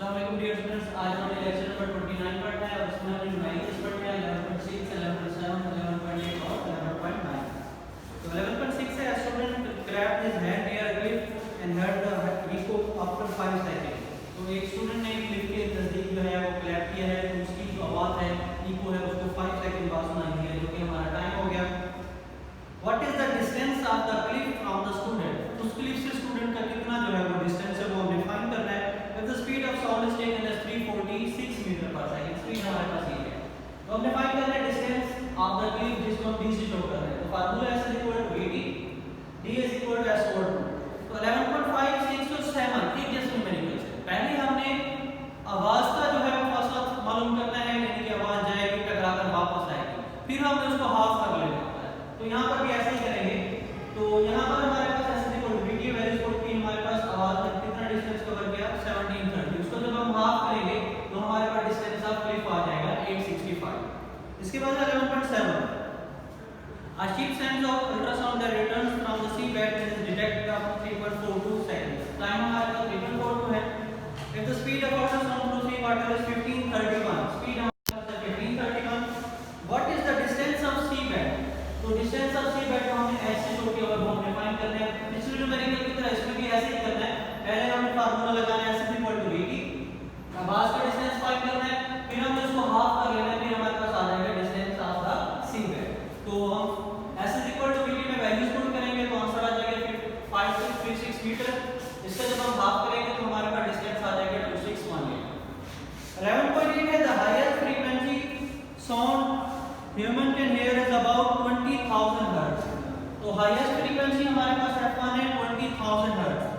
अस्सलाम dear students, आज हमने लेक्चर नंबर 29 पढ़ना है और इसमें हमने न्यूमेरिकल्स पढ़ने हैं 11.6, 11.7, 11.8 और 11.9। तो 11.6 है student grab his hand near a cliff and heard the echo after 5 second. तो एक स्टूडेंट ने क्लिफ के नजदीक जो है वो क्लैप किया है, तो उसकी जो आवाज है इको है उसको 5 सेकंड बाद सुनाई है, जो कि हमारा टाइम हो गया। What is the distance of the Cliff from the student? उस क्लिफ से स्टूडेंट का कितना जो है वो डिस्टेंस है वो हमें फाइंड करना है। The speed of sound is taken as 346 metre पर सेकंड। स्पीड हमारे पास ये है, तो हमने फाइंड करना है डिस्टेंस ऑफ द क्लिफ जिसको हम d से शो कर रहे हैं। तो formula s = vt, d = s/2। तो 11.5, 6 और 7 एक जैसे न्यूमेरिकल्स है। पहले हमने आवाज का जो है वो फासला मालूम करना है, यानी कि आवाज जाएगी टकराकर वापस आएगी, फिर हमने उसको हाफ कर लेना होता है। तो यहां पर भी ऐसे ही करेंगे। तो यहां पर हमारे पास s = vt वैल्यू की हमारे पास आवाज ने कितना डिस्टेंस कवर किया 1730। उसको जब हम हाफ करेंगे तो हमारे पास डिस्टेंस ऑफ क्लिफ आ जाएगा 865। इसके बाद 11.7 A ship sends out ultrasound that returns from the seabed and is detected after 3.42 seconds। Time हमारे पास 3.42 है। If the speed of ultrasound through sea water is 1531, speed हमारे पास है 1531। What is the distance of seabed? तो distance of seabed को हमने ऐसे show किया और हमने फाइंड करना है। पिछले न्यूमेरिकल की तरह इसमें भी ऐसे ही करना है। पहले हमें फार्मूला लगाना है s = vt, आवाज का डिस्टेंस फाइंड करना है, फिर हमने उसको हाफ कर लेना है, फिर हमारे पास आ जाएगा डिस्टेंस ऑफ द सीबेड। तो हम s = vt में वैल्यूज पुट करेंगे तो आंसर आ जाएगा 5636 मीटर। इसका जब हम हाफ करेंगे तो हमारे पास डिस्टेंस आ जाएगा 2618। 11.8 है the highest frequency sound human can hear is about 20000 hertz. तो हाईएस्ट फ्रीक्वेंसी हमारे पास f1 है 20000 hertz.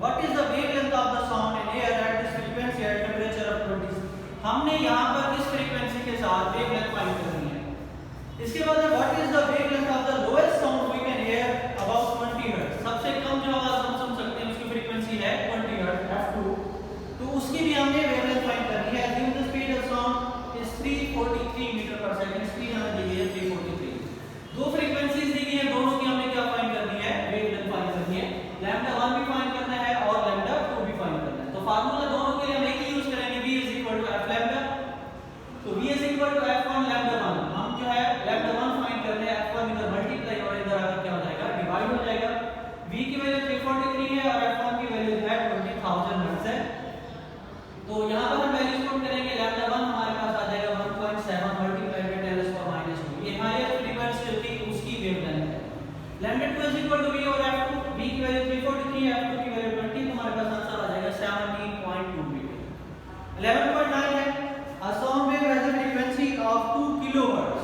What is the wavelength of the sound in air at this frequency at temperature of 20? हमने यहाँ पर इस फ्रीक्वेंसी के साथ वेवलेंथ फाइंड करनी है। इसके बाद what is the wavelength of the lowest sound we can hear about 20 Hz? सबसे कम जो आवाज हम सुन सकते हैं उसकी फ्रीक्वेंसी है 20 Hz f2। तो उसकी भी हमने वेवलेंथ फाइंड करनी है। Assume the speed of sound is 343 metre पर सेकंड। स्पीड हमें दी गई है 343। दो फ्रीक्वेंसीज दी गई है, दोनों की हमने क्या फाइंड करनी है? वेवलेंथ फाइंड करनी है। λ1 भी फाइंड करना है और λ2 भी फाइंड करना है। तो फार्मूला दोनों के लिए हम एक ही यूज करेंगे, v = f λ। तो v = f1 λ1। हम जो है λ1 फाइंड कर रहे हैं, f1 इधर मल्टीप्लाई और इधर आकर क्या हो जाएगा? डिवाइड हो जाएगा। v की वैल्यू 343 है और f1 की वैल्यू है 20000 हर्ट्ज है। तो यहां पर हम वैल्यूज पुट करेंगे। λ1 हमारे पास आ जाएगा 1.7 मल्टीप्लाई बाय 10⁻²। ये हाईएस्ट फ्रीक्वेंसी जो थी उसकी वेवलेंथ है। λ2 = v और f2, v की वैल्यू 343 है, f2 की वैल्यू 20, तो हमारे पास आंसर आ जाएगा 17.2 मीटर। 11.9 है a sound wave has a frequency of 2 kilohertz.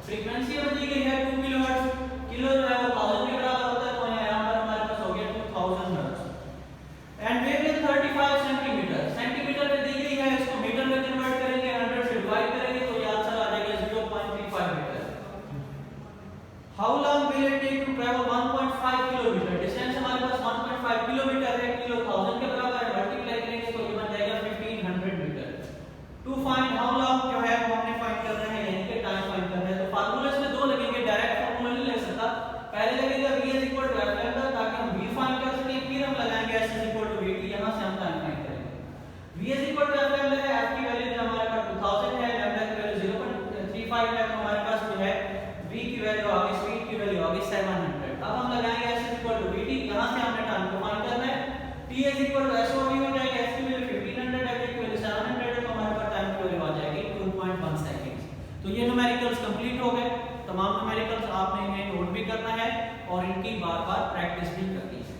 Frequency हमें दी गई है 2 किलोहर्ट्ज। किलो जो है वो 1000 के बराबर होता है, तो यहां पर हमारे पास हो गया 2000 hertz. And wavelength 35 centimetre. Centimetre में दी गई है, इसको मीटर में कन्वर्ट करेंगे, 100 से डिवाइड करेंगे तो ये आंसर आ जाएगा 0.35 metre. How long will it take to travel 1.5 kilometre? Distance हमारे पास 1.5 किलोमीटर है, किलो 1000 के बराबर है, मल्टीप्लाई करेंगे तो ये बन जाएगा 1500 metre. To find how long जो है वो हमने फाइंड करना है, यानी कि टाइम फाइंड करना है। तो फार्मूला इसमें दो लगेंगे, डायरेक्ट फार्मूला नहीं ले सकता। पहले लगेगा v = f λ, ताकि हम v फाइंड कर सकें, फिर हम लगाएंगे s = vt, यहां से हम टाइम फाइंड करेंगे। v = f λ है, f की वैल्यू जो हमारे पास 2000 है, λ की वैल्यू 0.35 है, तो हमारे पास जो है v की वैल्यू आ गई, स्पीड की वैल्यू आ गई 700। अब हम लगाएंगे s = vt, यहां से हमने टाइम को फाइंड करना है। t = sov हो जाएगा, s की वैल्यू 1500 है, v की वैल्यू 700 है, तो हमारे पास टाइम की वैल्यू आ जाएगी 2.1 सेकंड। तो ये न्यूमेरिकल्स कंप्लीट हो गए। तमाम न्यूमेरिकल्स आपने इन्हें नोट भी करना है और इनकी बार-बार प्रैक्टिस भी करनी है।